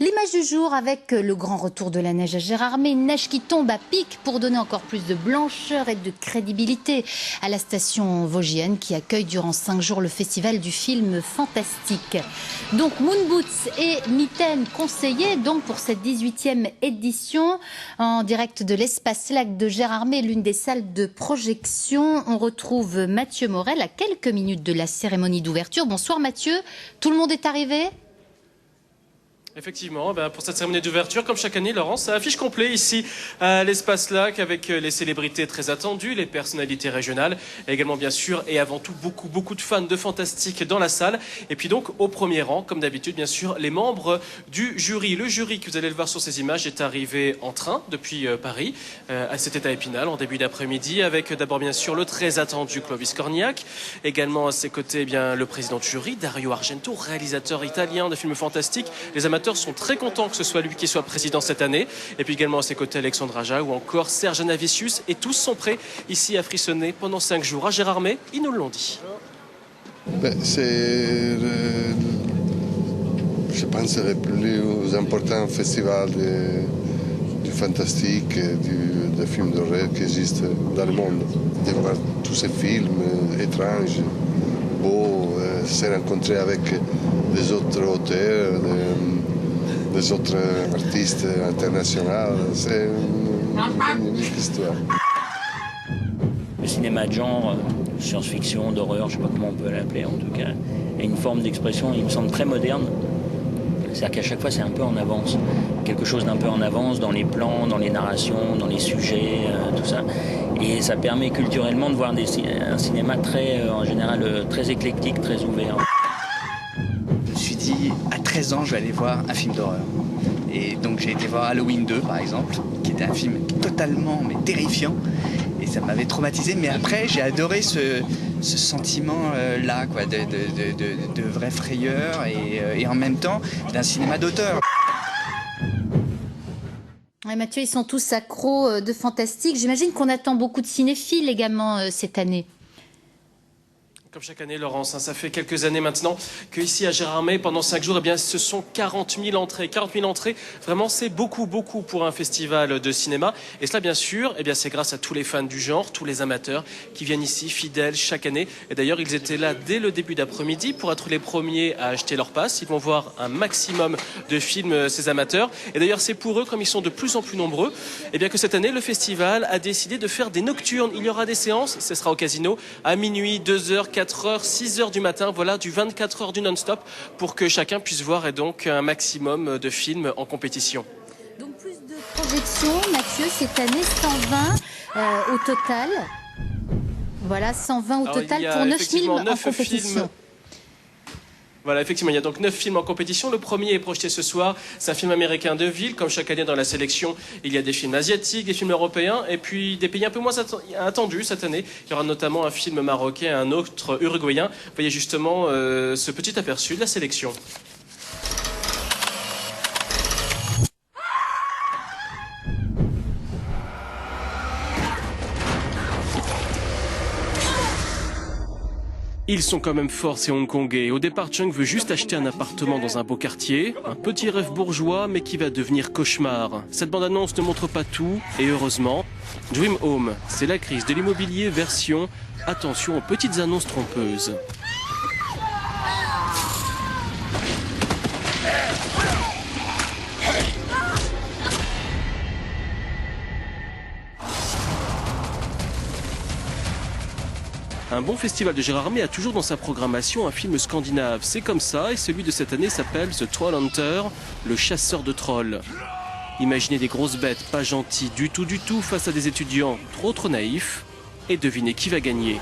L'image du jour avec le grand retour de la neige à Gérardmer, une neige qui tombe à pic pour donner encore plus de blancheur et de crédibilité à la station vosgienne qui accueille durant 5 jours le festival du film fantastique. Donc Moon Boots et Mitaine conseillés donc pour cette 18e édition en direct de l'espace lac de Gérardmer, l'une des salles de projection. On retrouve Mathieu Morel à quelques minutes de la cérémonie d'ouverture. Bonsoir Mathieu, tout le monde est arrivé ? Effectivement, pour cette cérémonie d'ouverture, comme chaque année, Laurence, ça affiche complet ici à l'Espace Lac avec les célébrités très attendues, les personnalités régionales, et également bien sûr et avant tout beaucoup de fans de fantastique dans la salle. Et puis donc au premier rang, comme d'habitude, bien sûr, les membres du jury. Le jury que vous allez le voir sur ces images est arrivé en train depuis Paris. C'était à Épinal en début d'après-midi avec d'abord bien sûr le très attendu Clovis Cornillac, également à ses côtés le président du jury, Dario Argento, réalisateur italien de films fantastiques. Les amateurs sont très contents que ce soit lui qui soit président cette année. Et puis également à ses côtés Alexandre Aja ou encore Serge Anavicius. Et tous sont prêts ici à frissonner pendant 5 jours à Gérardmer. Ils nous l'ont dit. C'est, je pense, le plus important festival du fantastique, des films d'horreur qui existent dans le monde. De voir tous ces films étranges, beaux, se rencontrer avec des autres auteurs, des autres artistes internationaux, c'est une unique histoire. Le cinéma de genre, science-fiction, d'horreur, je ne sais pas comment on peut l'appeler en tout cas, a une forme d'expression, il me semble, très moderne. C'est-à-dire qu'à chaque fois, c'est un peu en avance. Quelque chose d'un peu en avance dans les plans, dans les narrations, dans les sujets, tout ça. Et ça permet culturellement de voir un cinéma en général, très éclectique, très ouvert. Je me suis dit, à 13 ans, je vais aller voir un film d'horreur. Et donc j'ai été voir Halloween 2, par exemple, qui était un film totalement terrifiant. Et ça m'avait traumatisé. Mais après, j'ai adoré ce sentiment-là, quoi, de vraie frayeur et en même temps d'un cinéma d'auteur. Ouais, Mathieu, ils sont tous accros de fantastique. J'imagine qu'on attend beaucoup de cinéphiles également cette année. Comme chaque année, Laurence, ça fait quelques années maintenant qu'ici à Gérardmer, pendant 5 jours, ce sont 40 000 entrées. 40 000 entrées, vraiment, c'est beaucoup pour un festival de cinéma. Et cela, bien sûr, c'est grâce à tous les fans du genre, tous les amateurs qui viennent ici, fidèles, chaque année. Et d'ailleurs, ils étaient là dès le début d'après-midi pour être les premiers à acheter leur passe. Ils vont voir un maximum de films, ces amateurs. Et d'ailleurs, c'est pour eux, comme ils sont de plus en plus nombreux, que cette année, le festival a décidé de faire des nocturnes. Il y aura des séances, ce sera au casino, à minuit, 2h, 4h, 6h du matin, voilà, du 24 heures du non-stop pour que chacun puisse voir et donc un maximum de films en compétition. Donc plus de projections, Mathieu, cette année 120 au total. Voilà, 120 au total pour 9 films en compétition. Voilà, effectivement, il y a donc 9 films en compétition. Le premier est projeté ce soir. C'est un film américain de ville. Comme chaque année dans la sélection, il y a des films asiatiques, des films européens et puis des pays un peu moins attendus cette année. Il y aura notamment un film marocain, un autre uruguayen. Vous voyez justement ce petit aperçu de la sélection. Ils sont quand même forts ces Hongkongais. Au départ, Chung veut juste acheter un appartement dans un beau quartier. Un petit rêve bourgeois, mais qui va devenir cauchemar. Cette bande-annonce ne montre pas tout, et heureusement. Dream Home, c'est la crise de l'immobilier version attention aux petites annonces trompeuses. Un bon festival de Gérardmer a toujours dans sa programmation un film scandinave. C'est comme ça, et celui de cette année s'appelle The Troll Hunter, le chasseur de trolls. Imaginez des grosses bêtes pas gentilles du tout face à des étudiants trop naïfs, et devinez qui va gagner.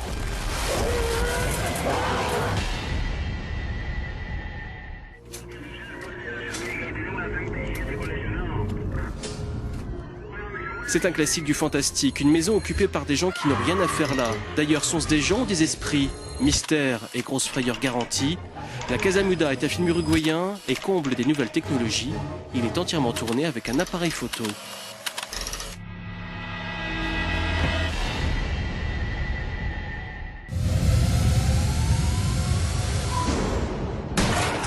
C'est un classique du fantastique, une maison occupée par des gens qui n'ont rien à faire là. D'ailleurs, sont-ce des gens ou des esprits? Mystère et grosse frayeur garantie. La Casa Muda est un film uruguayen et comble des nouvelles technologies. Il est entièrement tourné avec un appareil photo.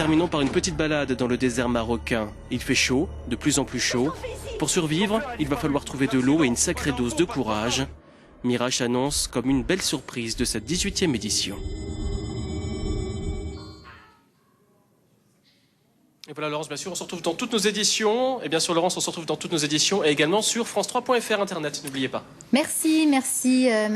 terminons par une petite balade dans le désert marocain. Il fait chaud, de plus en plus chaud. Pour survivre, il va falloir trouver de l'eau et une sacrée dose de courage. Mirage annonce comme une belle surprise de cette 18e édition. Et voilà Laurence, bien sûr, on se retrouve dans toutes nos éditions. Et bien sûr Laurence, on se retrouve dans toutes nos éditions et également sur France3.fr Internet, n'oubliez pas. Merci.